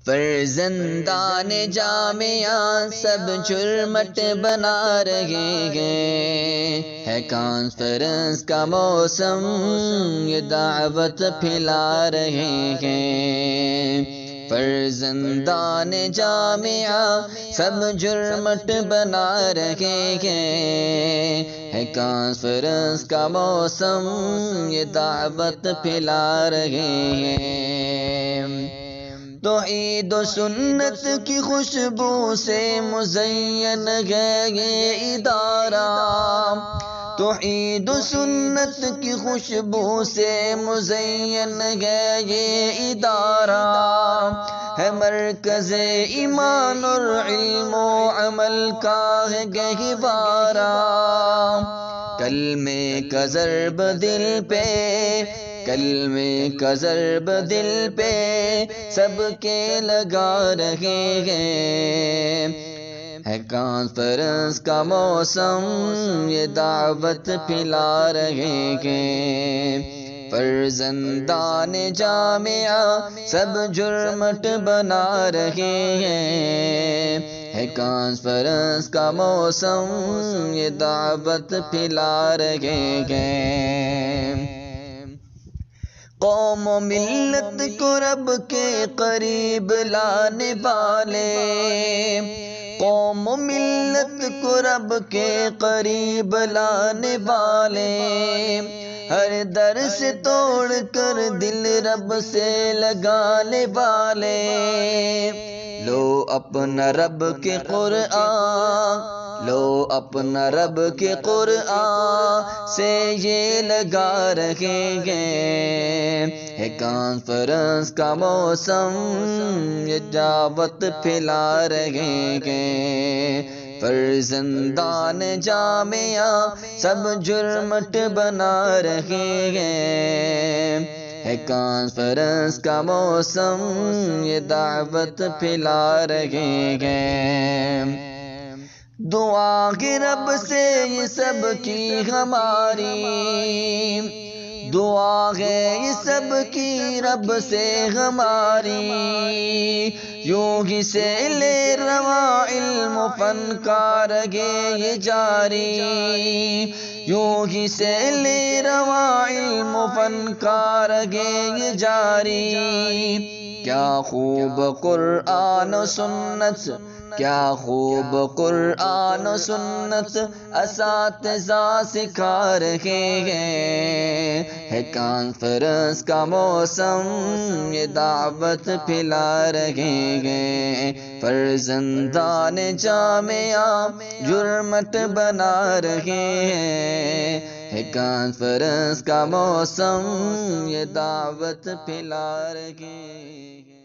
فرزندان جامعہ سب جرمٹ بنا رہے ہیں، ہے کانفرنس کا موسم یہ دعوت پھیلا رہے ہیں۔ فرزندان جامعہ سب جرمٹ بنا رہے ہیں، ہے کانفرنس کا موسم یہ دعوت پھیلا رہے ہیں۔ توحید و سنت کی خوشبو سے مزین ہے یہ ادارہ، توحید و سنت کی خوشبو سے مزین ہے یہ ادارہ، ہے مرکز ایمان اور علم و عمل کا ہے گہوارہ۔ کلمے کا ضرب دل پہ، کلمے کا ضرب دل پہ سب کے لگا رہے ہیں، ہے کانفرنس کا موسم یہ دعوت پھیلا رہے ہیں۔ فرزندان جامعہ سب جرمٹ بنا رہے ہیں، ہے کانفرنس کا موسم یہ دعوت پھیلا رہے ہیں۔ قوم و ملت کو رب کے قریب لانے والے، قوم و ملت کو رب کے قریب لانے والے، ہر در سے توڑ کر دل رب سے لگانے والے، لو اپنا رب کے قرآن، لو اپنا رب کے قرآن سے یہ لگا رہے ہیں، ہے کانفرنس کا موسم یہ دعوت پھیلا رہے ہیں۔ فرزندان جامعہ سب جرمٹ بنا رہے ہیں، ہے کانفرنس کا موسم یہ دعوت پھیلا رہے ہیں۔ دعا ہے رب سے یہ سب کی ہماری، دعا ہے یہ سب کی رب سے ہماری، یوں ہی سے لے رواں علم و فن کا رہے یہ جاری، یوں ہی سے لے رواں علم و فن کا رہے یہ جاری۔ کیا خوب قرآن و سنت، کیا خوب قرآن و سنت اساتذہ سکھا رہے ہیں، ہے کانفرنس کا موسم یہ دعوت پھیلا رہے ہیں۔ فرزندان جامعہ جرمٹ بنا رہے ہیں، ہے کانفرنس کا موسم یہ دعوت پھیلا رہے ہیں۔